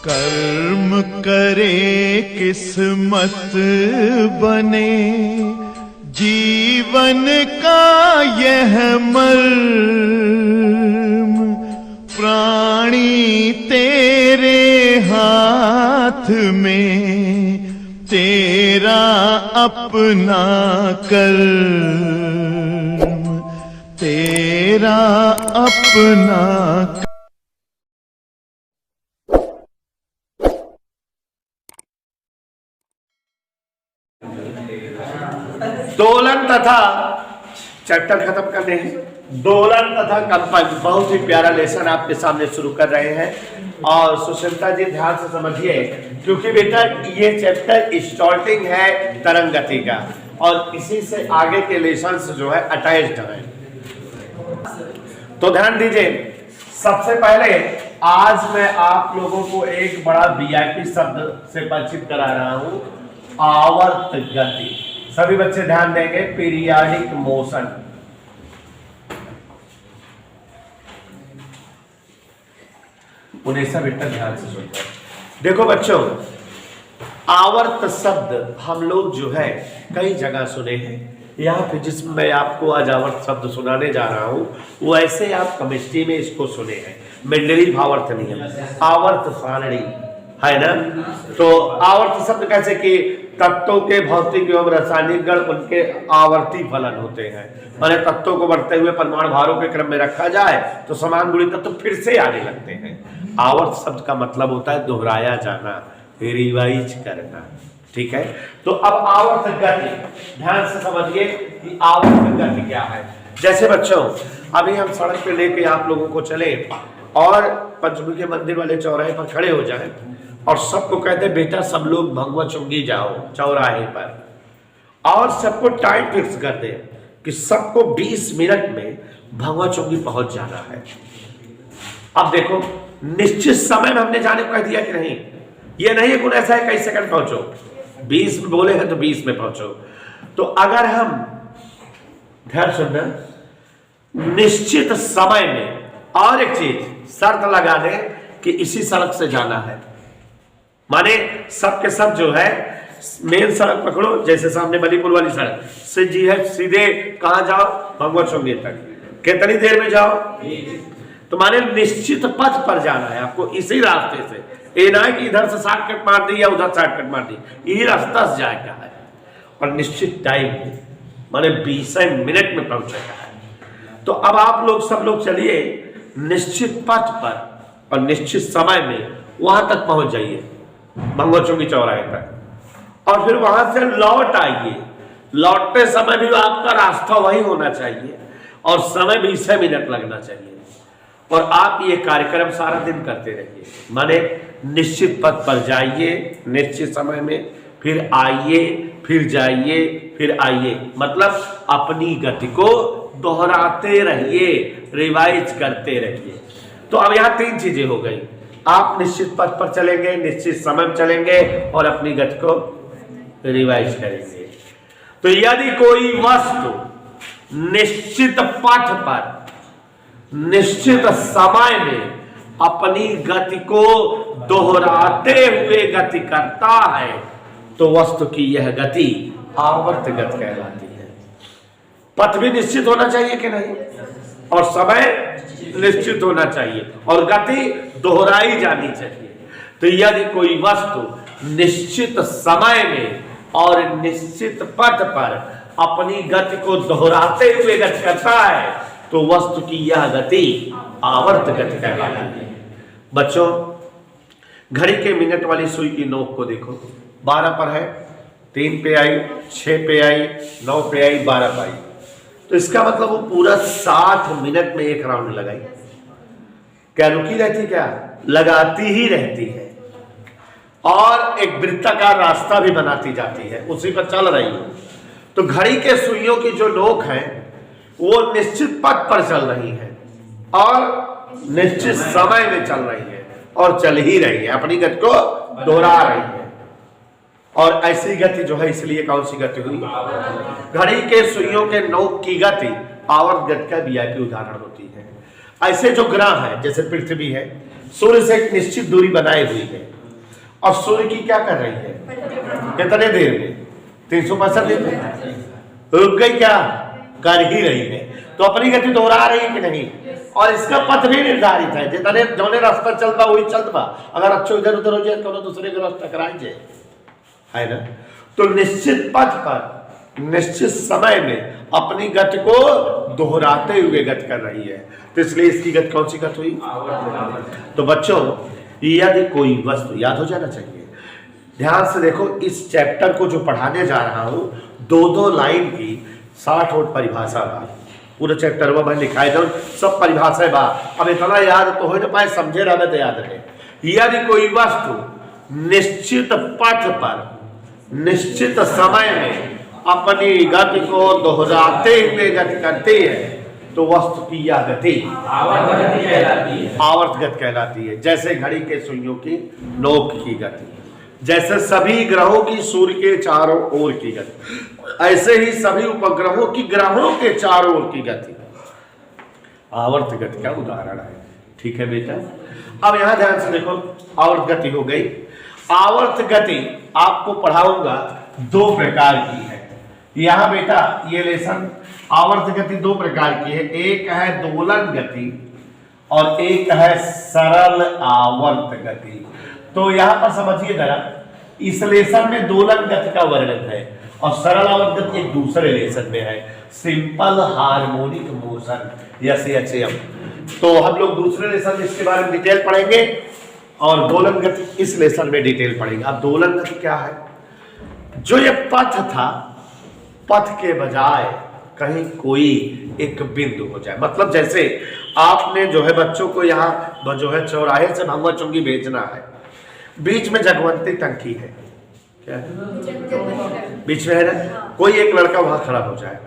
कर्म करे किस्मत बने, जीवन का यह मर्म, प्राणी तेरे हाथ में, तेरा अपना कर्म, तेरा अपना। दोलन तथा चैप्टर खत्म करने हैं। दोलन तथा कंपन, बहुत ही प्यारा लेसन आपके सामने शुरू कर रहे हैं और सुशीलता जी ध्यान से समझिए, क्योंकि बेटा ये चैप्टर स्टार्टिंग है तरंग गति का और इसी से आगे के लेसन जो है अटैच्ड है। तो ध्यान दीजिए, सबसे पहले आज मैं आप लोगों को एक बड़ा वीआईपी शब्द से परिचित करा रहा हूं, आवर्त गति। सभी बच्चे ध्यान देंगे, पीरियाडिक मोशन। उन्हें सब बेटा ध्यान से सुनते हैं। देखो बच्चों, आवर्त शब्द हम लोग जो है कई जगह सुने हैं। यहाँ पे जिसमें मैं आपको आज आवर्त शब्द सुनाने जा रहा हूं, वो ऐसे आप केमिस्ट्री में इसको सुने हैं, मेंडलीव आवर्त नियम, आवर्त सारणी है ना। तो आवर्त शब्द कैसे कि तत्वों के भौतिक एवं रासायनिक गण उनके आवर्ती फलन होते हैं, माने तत्वों को बढ़ते हुए परमाणु भारों के क्रम में रखा जाए तो समान गुणी तत्व फिर से आने लगते हैं। आवर्त शब्द का मतलब होता है दोहराया जाना, रिवाइज करना, ठीक है। तो अब आवर्त गति ध्यान से समझिए कि आवर्त गति क्या है। जैसे बच्चों, अभी हम सड़क पे लेके आप लोगों को चले और पंचमुखी मंदिर वाले चौराहे पर खड़े हो जाए और सबको कहते बेटा सब लोग भगवा चुंगी जाओ चौराहे पर, और सबको टाइम फिक्स कर दे कि सबको 20 मिनट में भगवा चुंगी पहुंच जाना है। अब देखो, निश्चित समय में हमने जाने को कह दिया कि नहीं, ये नहीं गुण ऐसा है कई सेकंड पहुंचो, 20 में बोले हैं तो 20 में पहुंचो। तो अगर हम ध्यान सुनना, निश्चित समय में, और एक चीज शर्त लगा दें कि इसी सड़क से जाना है, माने सब के सब जो है मेन सड़क पकड़ो, जैसे सामने बलीपुर वाली सड़क से जी है, सीधे कहां जाओ, भगवत चौंगी तक। कितनी देर में जाओ, तो माने निश्चित पथ पर जाना है आपको, इसी रास्ते से। ये ना है कि इधर से शॉर्टकट मार दी या उधर शॉर्टकट मार दी, यही रास्ता से जाएगा है और निश्चित टाइम माने 20 मिनट में पहुंचेगा है। तो अब आप लोग सब लोग चलिए निश्चित पथ पर और निश्चित समय में वहां तक पहुंच जाइए, भगवत चौंगी चौराहे तक, और फिर वहां से लौट आइए। लौटते समय भी आपका रास्ता वही होना चाहिए और समय 20 मिनट लगना चाहिए, और आप ये कार्यक्रम सारा दिन करते रहिए। माने निश्चित पथ पर जाइए निश्चित समय में, फिर आइए, फिर जाइए, फिर आइए, मतलब अपनी गति को दोहराते रहिए, रिवाइज करते रहिए। तो अब यहाँ 3 चीजें हो गई, आप निश्चित पथ पर चलेंगे, निश्चित समय में चलेंगे और अपनी गति को रिवाइज करेंगे। तो यदि कोई वस्तु निश्चित पथ पर निश्चित समय में अपनी गति को दोहराते हुए गति करता है तो वस्तु की यह गति आवर्त गति कहलाती है। पथ भी निश्चित होना चाहिए कि नहीं, और समय निश्चित होना चाहिए और गति दोहराई जानी चाहिए। तो यदि कोई वस्तु निश्चित समय में और निश्चित पथ पर अपनी गति को दोहराते हुए गति करता है तो वस्तु की यह गति आवर्त गति कहलाती है। बच्चों, घड़ी के मिनट वाली सुई की नोक को देखो, 12 पर है, 3 पे आई, 6 पे आई, 9 पे आई, 12 पे आई, तो इसका मतलब वो पूरा 60 मिनट में एक राउंड लगाई। क्या रुकी रहती, क्या लगाती ही रहती है, और एक वृत्ताकार रास्ता भी बनाती जाती है, उसी पर चल रही है। तो घड़ी के सुइयों की जो नोक है वो निश्चित पथ पर चल रही है और निश्चित समय में चल रही है और चल ही रही है, अपनी गति को दोहरा रही है। और ऐसी गति जो है, इसलिए कौन सी गति हुई, घड़ी के सुइयों के नोक की गति आवर्त गति का वीआईपी उदाहरण होती है। ऐसे जो ग्रह है, जैसे पृथ्वी है, सूर्य से एक निश्चित दूरी बनाई हुई है और सूर्य की क्या कर रही है, कितने देर में, 365 दिन में रुक गई, क्या कर ही रही है, तो अपनी गति दोहरा रही है कि नहीं। और इसका पथ भी निर्धारित है, जितने जोने रास्ता चलता वही चलता, अगर अच्छे इधर उधर हो जाए तो दूसरे के रास्ता टकराई जाए, है ना। तो निश्चित पथ पर निश्चित समय में अपनी गति को दोहराते हुए गति कर रही है, तो इसलिए इसकी गति कौन सी गति हुई। तो बच्चों यदि कोई वस्तु, याद हो जाना चाहिए, ध्यान से देखो, इस चैप्टर को जो पढ़ाने जा रहा हूं 2-2 लाइन की 60 वोट परिभाषा बा, पूरे चैप्टर में मैं लिखाए जाऊं सब परिभाषा बा। अब इतना याद तो हो ना पाए, समझे रहे तो याद रहे। यदि कोई वस्तु निश्चित पथ पर निश्चित समय में अपनी गति को दोहराते हुए गति करती है तो वस्तु की यह गति आवर्त गति कहलाती है। जैसे घड़ी के सुइयों की नोक की गति, जैसे सभी ग्रहों की सूर्य के चारों ओर की गति, ऐसे ही सभी उपग्रहों की ग्रहों के चारों ओर की गति आवर्त गति का उदाहरण है। ठीक है बेटा, अब यहां ध्यान से देखो, आवर्त गति हो गई। आवर्त गति आपको पढ़ाऊंगा 2 प्रकार की है। यहां बेटा ये लेसन आवर्त गति 2 प्रकार की है, एक है दोलन गति और एक है सरल आवर्त गति। तो यहां पर समझिए जरा, इस लेसन में दोलन गति का वर्णन है और सरल आवर्त गति एक दूसरे लेसन में है, सिंपल हार्मोनिक मोशन या SHM। तो हम लोग दूसरे लेसन में इसके बारे में डिटेल पढ़ेंगे और दोलन गति इस लेसन में डिटेल पढ़ेंगे। अब दोलन गति क्या है, जो ये पथ था, पथ के बजाय कहीं कोई एक बिंदु हो जाए, मतलब जैसे आपने जो है बच्चों को यहाँ जो है चौराहे से भंगवा चुंगी भेजना है, बीच में जगवंती टंकी है, क्या है बीच में है ना, कोई एक लड़का वहां खड़ा हो जाए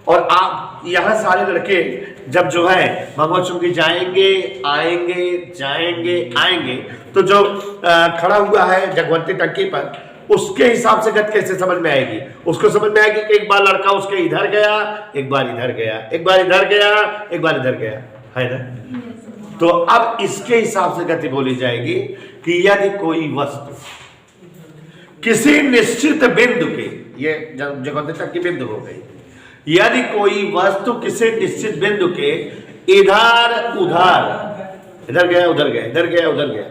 और आप यहाँ सारे लड़के जब जो है भंगवा चुंगी जाएंगे आएंगे जाएंगे आएंगे, तो जो खड़ा हुआ है जगवंती टंकी पर, उसके हिसाब से गति कैसे समझ में आएगी, उसको समझ में आएगी कि एक बार लड़का उसके इधर गया, एक बार इधर गया, एक बार इधर गया, एक बार इधर गया, है ना। तो अब इसके हिसाब से गति बोली जाएगी कि यदि कोई वस्तु किसी निश्चित बिंदु के, ये जगवंती टंकी बिंदु हो गई, यदि कोई वस्तु किसी निश्चित बिंदु के इधर उधर, इधर गया उधर गया, इधर गया उधर गया,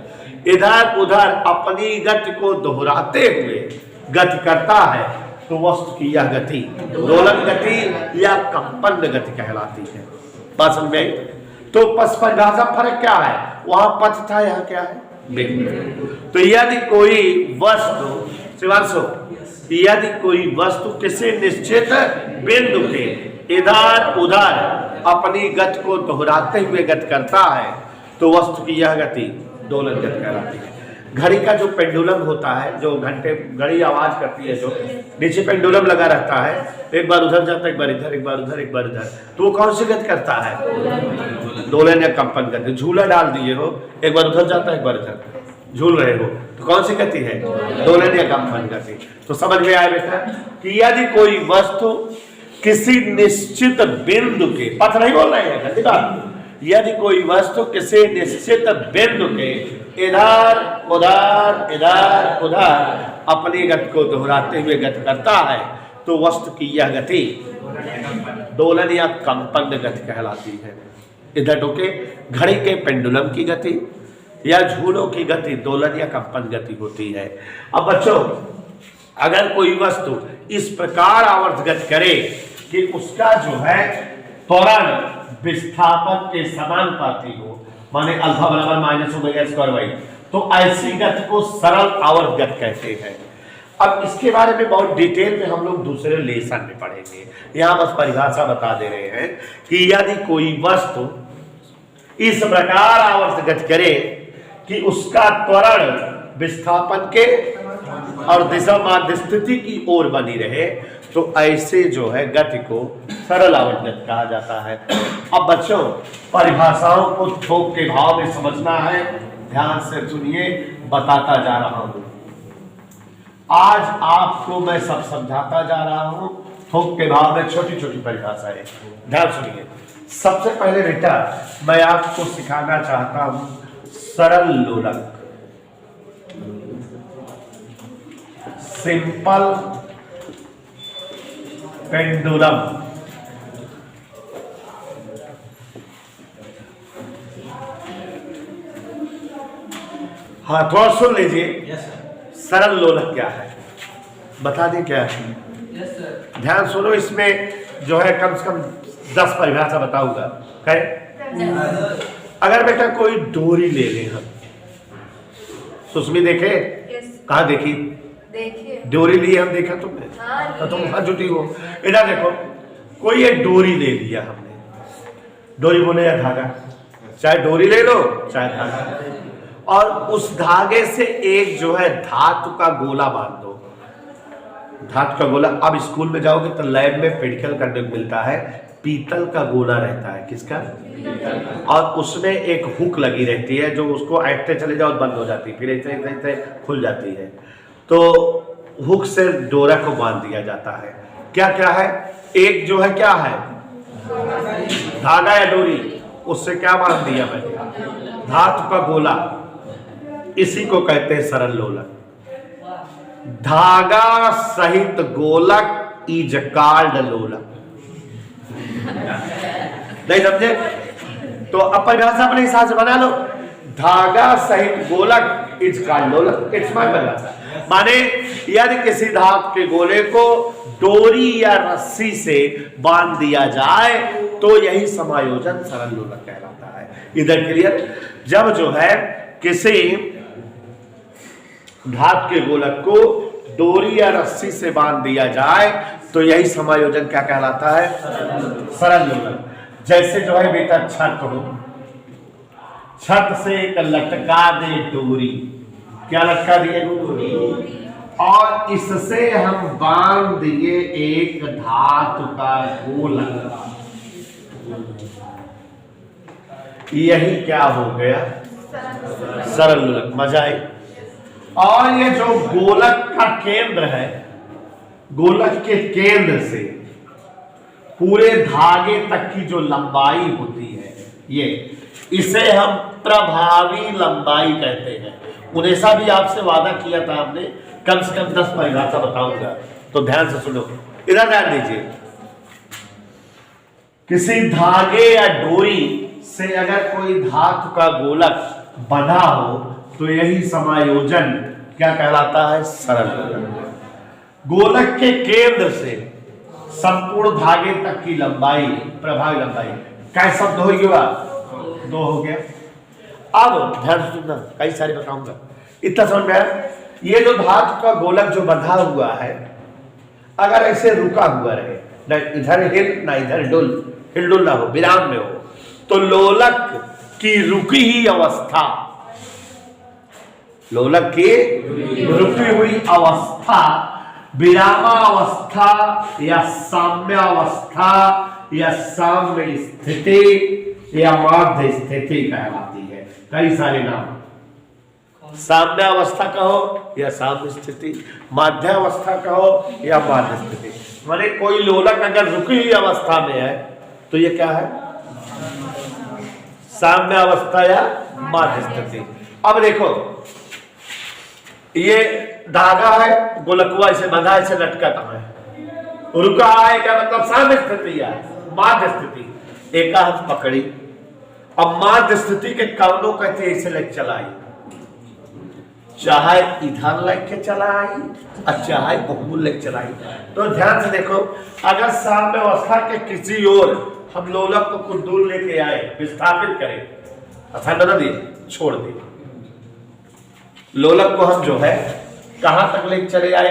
इधर उधर अपनी गति को दोहराते हुए गति करता है तो वस्तु की यह गति दोलन गति या कंपन गति कहलाती है। बात समझ में आई। तो परिभाषा फर्क क्या है, वहां पथ था, यहाँ क्या है बिंदु। तो यदि कोई वस्तु शिवांशु, यदि कोई वस्तु किसी निश्चित बिंदु के इधर उधर अपनी गति को दोहराते हुए गति करता है तो वस्तु की यह गति दोलन गति कहलाती है। घड़ी का जो पेंडुलम होता है, जो घंटे घड़ी आवाज करती है, जो नीचे पेंडुलम लगा रहता है, एक बार उधर जाता है, एक बार इधर, एक बार उधर, एक बार इधर, तो वो कौन सी गति करता है, दोलन या कंपन गति। झूला डाल दिए हो, एक बार उधर जाता है, एक बार इधर झूल रहे हो, तो कौन सी गति है, दोलन या कंपन गति। तो समझ में आया बेटा कि यदि कोई वस्तु किसी निश्चित बिंदु के, पथ नहीं बोल रहे हैं गति बात, यदि कोई वस्तु किसी निश्चित बिंदु के इधर उधर अपनी गति को दोहराते हुए गति करता है तो वस्तु की यह गति दोलन या कंपन गति कहलाती है। इधर टोके घड़ी के पेंडुलम की गति या झूलों की गति दोलन या कंपन गति होती है। अब बच्चों, अगर कोई वस्तु इस प्रकार आवर्त गति करे कि उसका जो है त्वरण विस्थापन के समानुपाती हो, माने अल्फा बराबर माइनस ओमेगा स्क्वायर वाई, तो ऐसी गति को सरल आवर्त गति कहते हैं। अब इसके बारे में बहुत डिटेल में हम लोग दूसरे लेसन में पढ़ेंगे, यहाँ बस परिभाषा बता दे रहे हैं कि यदि कोई वस्तु इस प्रकार आवर्त गति करे कि उसका त्वरण विस्थापन के और दिशा माध्य स्थिति की ओर बनी रहे तो ऐसे जो है गति को सरल आवर्त गति कहा जाता है। अब बच्चों, परिभाषाओं को थोक के भाव में समझना है, ध्यान से सुनिए, बताता जा रहा हूं। आज आपको मैं सब समझाता जा रहा हूं, थोक के भाव में छोटी छोटी परिभाषाएं, ध्यान सुनिए। सबसे पहले बेटा मैं आपको सिखाना चाहता हूं सरल लोलक, सिंपल पेंडुलम। हाँ, थोड़ा सुन लीजिए। सरल लोलक क्या है, बता दें क्या है? ध्यान सुनो, इसमें जो है कम से कम 10 परिभाषा बताऊंगा। अगर बेटा कोई डोरी ले ले हम, सुस्मी देखे? कहाँ देखी? डोरी ली हम, देखा तुमने? तो तुम हाथ जुटी हो। इधर देखो, कोई एक डोरी ले लिया हमने, डोरी बोले या धागा, चाहे डोरी ले लो चाहे धागा, और उस धागे से एक जो है धातु का गोला बांध दो। धातु का गोला, अब स्कूल में जाओगे तो लैब में प्रैक्टिकल करने को मिलता है, पीतल का गोला रहता है। किसका? और उसमें एक हुक लगी रहती है, जो उसको ऐंठते चले जाओ बंद हो जाती है, फिर ऐसे ऐसे खुल जाती है। तो हुक से डोरा को बांध दिया जाता है। क्या क्या है? एक जो है क्या है, धागा या डोरी, उससे क्या बांध दिया मैंने? धातु का गोला। इसी को कहते हैं सरल लोलक। धागा सहित गोलक इज कॉल्ड लोलक। नहीं समझे? तो अब परिभाषा अपने हिसाब से बना लो। धागा सहित गोलक इज कॉल्ड लोलक। इट्स माय परिभाषा। माने यदि किसी धातु के गोले को डोरी या रस्सी से बांध दिया जाए तो यही समायोजन सरल लोलक कहलाता है। इधर क्लियर? जब जो है किसी धातु के गोलक को डोरी या रस्सी से बांध दिया जाए तो यही समायोजन क्या कहलाता है? सरल लोलक। जैसे जो है बेटा छत हो, छत से एक लटका दे डोरी, क्या लटका दिए? डोरी। और इससे हम बांध दिए एक धातु का गोलक, यही क्या हो गया? सरल लोलक। मजा आई? और ये जो गोलक का केंद्र है, गोलक के केंद्र से पूरे धागे तक की जो लंबाई होती है, ये इसे हम प्रभावी लंबाई कहते हैं। उनेसा भी आपसे वादा किया था हमने, कम से कम 10 परिभाषा बताऊंगा, तो ध्यान से सुनो। इधर ध्यान दीजिए। किसी धागे या डोरी से अगर कोई धातु का गोलक बंधा हो तो यही समायोजन क्या कहलाता है? सरल लोलक। गोलक के केंद्र से संपूर्ण धागे तक की लंबाई प्रभावी लंबाई। क्या शब्द हो गया? 2 हो गया। अब ध्यान से सुनना, कई सारे बताऊंगा। इतना समझ में आया? ये जो धातु का गोलक जो बंधा हुआ है, अगर ऐसे रुका हुआ रहे, ना इधर हिल ना इधर हिलडुल ना हो, विराम में हो, तो लोलक की रुकी ही अवस्था, लोलक की रुकी हुई अवस्था विरामावस्था या साम्यावस्था या साम्य स्थिति या माध्य स्थिति कहलाती है। कई सारे नाम, साम्यावस्था कहो या साम्य स्थिति, माध्यावस्था कहो या माध्य स्थिति। माने कोई लोलक अगर रुकी हुई अवस्था में है तो ये क्या है? साम्यावस्था या माध्य स्थिति। अब देखो, ये धागा है, गोलकुआ इसे बंधा, इसे लटका है, रुका है, क्या मतलब? साम्य स्थिति या माध्य स्थिति। एक हाथ पकड़ी, अब माध्य स्थिति के कवनों कहते हैं इसे लेके चलाई, चाहे इधर लेके चलाई और चाहे बहुमूल लेके चलाई। तो ध्यान से देखो, अगर साम्य अवस्था के किसी ओर हम लोलक को कुछ दूर लेके आए, विस्थापित करें, अच्छा बता दिए, छोड़ दिए, लोलक को हम जो है कहां तक लेके चले आए?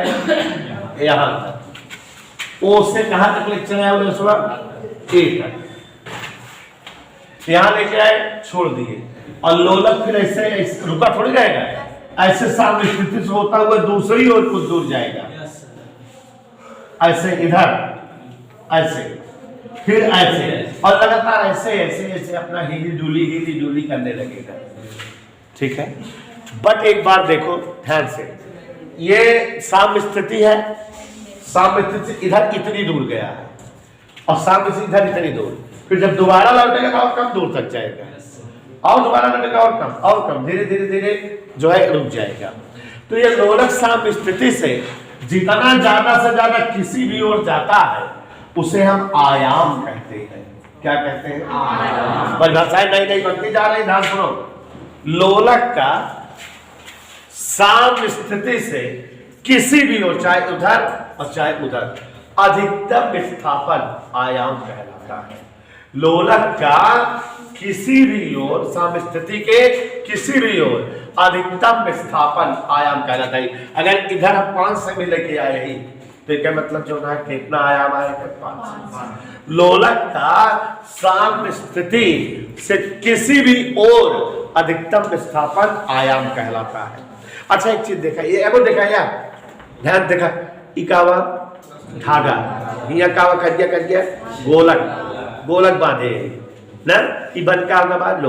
यहां तक। ओ से कहां तक लेके चले आए? ए तक। यहां लेके आए, छोड़ दिए, और लोलक फिर ऐसे रुका थोड़ी रहेगा, ऐसे साम्य स्थिति से होता हुआ दूसरी ओर कुछ दूर जाएगा, ऐसे इधर, ऐसे, फिर ऐसे, और लगातार ऐसे ऐसे ऐसे अपना हिली डुली करने लगेगा। ठीक है? बट एक बार देखो ध्यान से, ये साम्य स्थिति है, साम्य स्थिति इधर इतनी दूर गया है और साम्य से इधर इतनी दूर, फिर जब दोबारा लौटेगा तो कम दूर तक जाएगा। और दोबारा लगेगा और कम, धीरे धीरे धीरे जो है रुक जाएगा। तो ये लोलक साम स्थिति से जितना ज्यादा से ज्यादा किसी भी ओर जाता है उसे हम आयाम कहते हैं। क्या कहते हैं? आयाम। परिभाषाएं नई नई बनती जा रही, ध्यान सुनो। लोलक का साम स्थिति से किसी भी ओर, चाहे उधर और चाहे उधर, अधिकतम विस्थापन आयाम कहलाता है। लोलक का किसी भी ओर, साम स्थिति के किसी भी ओर अधिकतम विस्थापन आयाम कहलाता है। अगर इधर हम 5 सेमी लेके आए ही तो क्या मतलब जो ना कितना आयाम आएगा? 5। लोलक का साम स्थिति से किसी भी ओर अधिकतम विस्थापन आयाम कहलाता है। अच्छा एक चीज देखा, ये एगो देखा यार, ध्यान देखा, इकावा धागा, यहाँ कावा कर गया गोलक बांधे ना, ई बन का बाद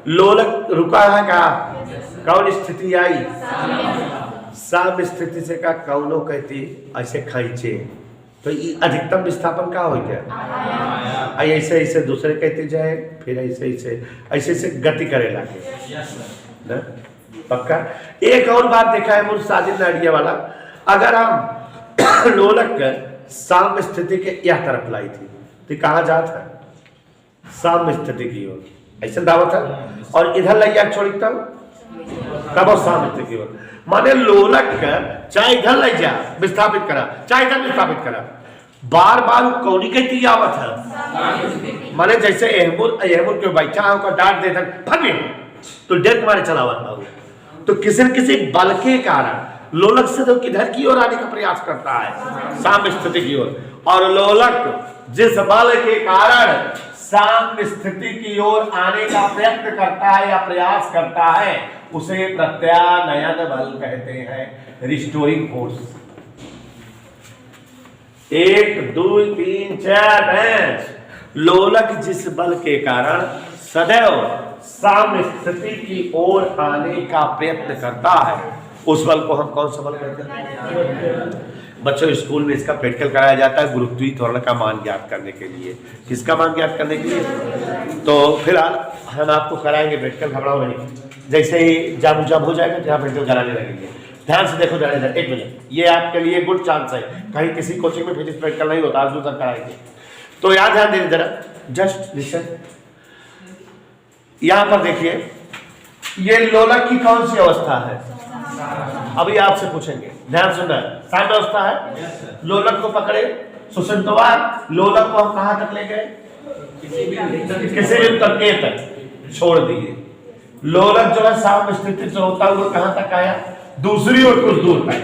लोलक रुका है का, कौन स्थिति आई? साम स्थिति से का कौनो कहती ऐसे खींचे, तो ये अधिकतम विस्थापन का हो गया। ऐसे ऐसे दूसरे कहते जाए, फिर ऐसे ऐसे गति करे लगे ना, पक्का। एक और बात देखा है मुझे साजिद नाडिया वाला, अगर हम लोलक कर साम स्थिति के यह तरफ लाई थी तो कहाँ जाता है? साम स्थिति की ओर, ऐसे दावत है, और इधर लैया छोड़ी तब साम स्थिति की ओर। माने लोलक कर चाहे इधर ले जा विस्थापित करा, चाहे इधर विस्थापित करा, बार बार कौनी कहती आवत है। माने जैसे एहमुर के बैठा है, उसका डांट देता भागे तो डर तुम्हारे चलावत बाबू, तो किसी न किसी बल के कारण लोलक से तो किधर की ओर आने का प्रयास करता है? साम स्थिति की ओर। और लोलक जिस बल के कारण साम स्थिति की ओर आने का प्रयत्न करता है या प्रयास करता है उसे प्रत्यानयन बल कहते हैं, रिस्टोरिंग फोर्स। 1 2 3 4 5 लोलक जिस बल के कारण सदैव साम स्थिति की ओर आने का प्रयत्न करता है उस बल को हम कौन सा बल कहते हैं? बच्चों स्कूल में इसका प्रैक्टिकल कराया जाता है गुरुत्वीय त्वरण का मान ज्ञात करने के लिए। किसका मान ज्ञात करने के लिए? तो फिलहाल हम आपको कराएंगे प्रैक्टिकल, घबराओ नहीं। जैसे ही जाम हो जाएगा जहाँ प्रैक्टिकल कराने लगेंगे। ध्यान से देखो जरा, 1 मिनट, ये आपके लिए गुड चांस है, कहीं किसी कोचिंग में फिजिक्स प्रैक्टिकल नहीं होता, आज दूसरा कराएंगे। तो यहाँ ध्यान दीजिए जरा, जस्ट लिसन। यहाँ पर देखिए, ये लोलक की कौन सी अवस्था है? अभी आपसे पूछेंगे, ध्यान सुनना। साम्य अवस्था है, लोलक को पकड़े सुसंतवा, लोलक को हम कहां तक ले गए? किसी भी तर्के तक छोड़ दिए। लोलक जो है साम स्थिति से होता हुआ कहां तक आया? दूसरी ओर कुछ दूर तक,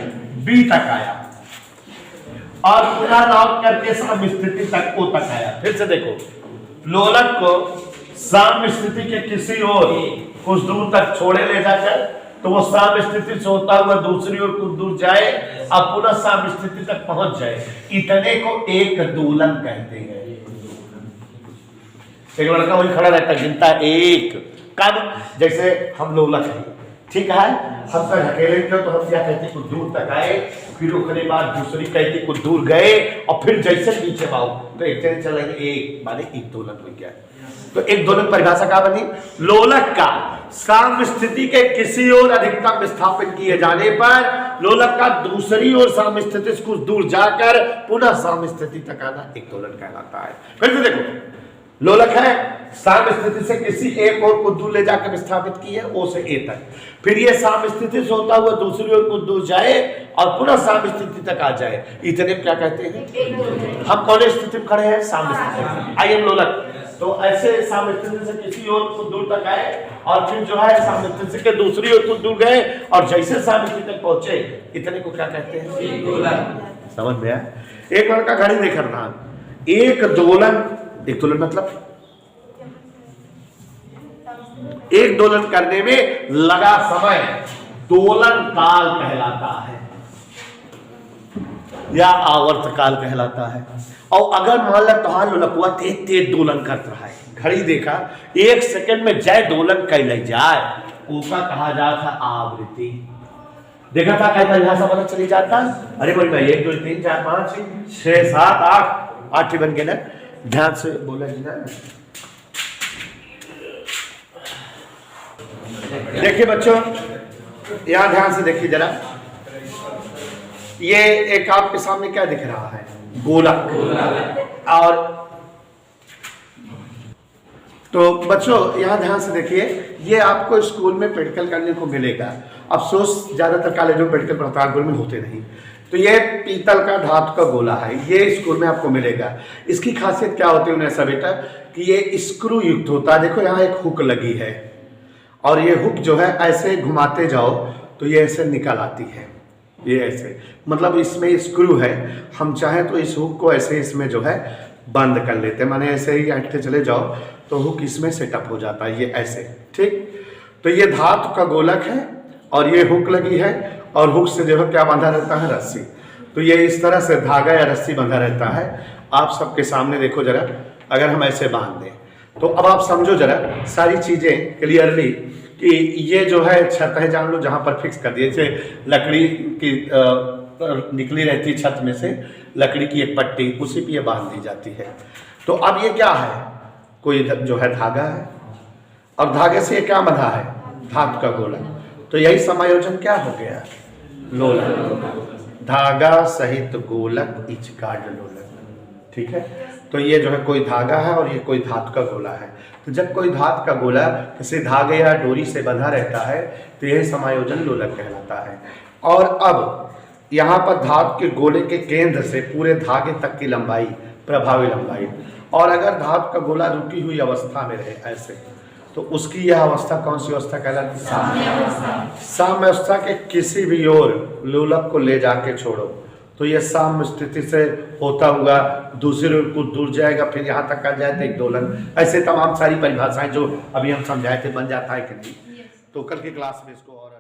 बी तक आया, और पूरा लॉक करके साम स्थिति तक ओ तक आया। फिर से देखो, लोलक को साम स्थिति के किसी ओर कुछ दूर तक छोड़े ले जाकर, तो वो साम स्थिति से होता हुआ दूसरी ओर कुछ दूर जाए और पुनः साम स्थिति तक पहुंच जाए, इतने को एक दोलन कहते हैं। एक लड़का वही खड़ा रहता है, गिनता 1 कब? जैसे हम लोलक है, ठीक है, हम तक अकेले थे तो हम क्या कहते कुछ दूर तक आए, फिर उसके बाद दूसरी कहती कुछ दूर गए, और फिर जैसे नीचे पाओ तो एक चले चलेंगे, 1 माने एक दोलन हो गया। तो एक दोलन परिभाषा क्या बनी? लोलक का साम स्थिति के किसी ओर अधिकतम विस्थापित किए जाने पर लोलक का दूसरी ओर साम स्थिति से कुछ दूर जाकर पुनः साम स्थिति तक आना एक दोलन कहलाता है। फिर से देखो, लोलक है, साम स्थिति से किसी एक ओर कुछ दूर ले जाकर विस्थापित किए ओ से ए तक, फिर ये साम स्थिति से होता हुआ दूसरी ओर कुछ दूर जाए और पुनः साम स्थिति तक आ जाए, इतने क्या कहते हैं? हम कौन स्थिति में खड़े हैं? साम स्थिति। आई एम लोलक। तो ऐसे साम स्थिति से किसी ओर कुछ दूर तक आए और फिर जो है साम स्थिति के दूसरी ओर कुछ दूर गए और जैसे साम स्थिति तक पहुंचे, इतने को क्या कहते हैं? दोलन। समझ में आया? एक लड़का घड़ी देख रहा था, एक दोलन मतलब एक दोलन करने में लगा समय दोलन काल कहलाता है या आवर्त काल कहलाता है। और अगर मान लो तुहार लोलकुआ तेज दोलन कर रहा है, घड़ी देखा 1 सेकंड में जय दोलन कैल जाए, उसका कहा जाता आवृत्ति। देखा था कैसा यहां से पता चली जाता? अरे बोल भाई 1 2 3 4 5 6 7 8 बन गए ना। ध्यान से बोला जी ना। देखिए बच्चों, यहाँ ध्यान से देखिए जरा, ये एक आपके सामने क्या दिख रहा है, गोलक। और तो बच्चों यहाँ ध्यान से देखिए, ये आपको स्कूल में प्रैक्टिकल करने को मिलेगा। अफसोस ज्यादातर कॉलेजों में प्रैक्टिकल प्रतापगढ़ में होते नहीं। तो ये पीतल का धातु का गोला है, ये स्कूल में आपको मिलेगा। इसकी खासियत क्या होती है उन्हें सब बेटा, कि ये स्क्रू युक्त होता है। देखो यहाँ एक हुक लगी है, और ये हुक जो है ऐसे घुमाते जाओ तो ये ऐसे निकल आती है, ये ऐसे, मतलब इसमें स्क्रू है। हम चाहें तो इस हुक को ऐसे इसमें जो है बंद कर लेते हैं, माने ऐसे ही ऐंठते चले जाओ तो हुक इसमें सेटअप हो जाता है, ये ऐसे, ठीक। तो ये धातु का गोलक है और ये हुक लगी है, और हुक से जो है क्या बंधा रहता है, रस्सी। तो ये इस तरह से धागा या रस्सी बंधा रहता है। आप सबके सामने देखो जरा, अगर हम ऐसे बांध दें तो अब आप समझो जरा सारी चीजें क्लियरली, कि ये जो है छत है, जान लो, जहां पर फिक्स कर दिए, जैसे लकड़ी की निकली रहती है छत में से लकड़ी की एक पट्टी, उसी पे ये बांध दी जाती है। तो अब ये क्या है, कोई जो है धागा है, और धागे से ये क्या बंधा है, धातु का गोला। तो यही समायोजन क्या हो गया, लोलक। धागा सहित गोलक इच गाढ़ लोलक, ठीक है। तो ये जो है कोई धागा है और ये कोई धातु का गोला है। तो जब कोई धातु का गोला किसी धागे या डोरी से बंधा रहता है तो यह समायोजन लोलक कहलाता है। और अब यहाँ पर धातु के गोले के केंद्र से पूरे धागे तक की लंबाई प्रभावी लंबाई, और अगर धातु का गोला रुकी हुई अवस्था में रहे ऐसे, तो उसकी यह अवस्था कौन सी अवस्था कहलाती है, साम्य अवस्था के किसी भी ओर लोलक को ले जाके छोड़ो तो यह साम्य स्थिति से होता हुआ दूसरी ओर कुछ दूर जाएगा, फिर यहाँ तक आ जाए तो एक दोलन। ऐसे तमाम सारी परिभाषाएं जो अभी हम समझाए थे बन जाता है कि नहीं। तो कल की क्लास में इसको और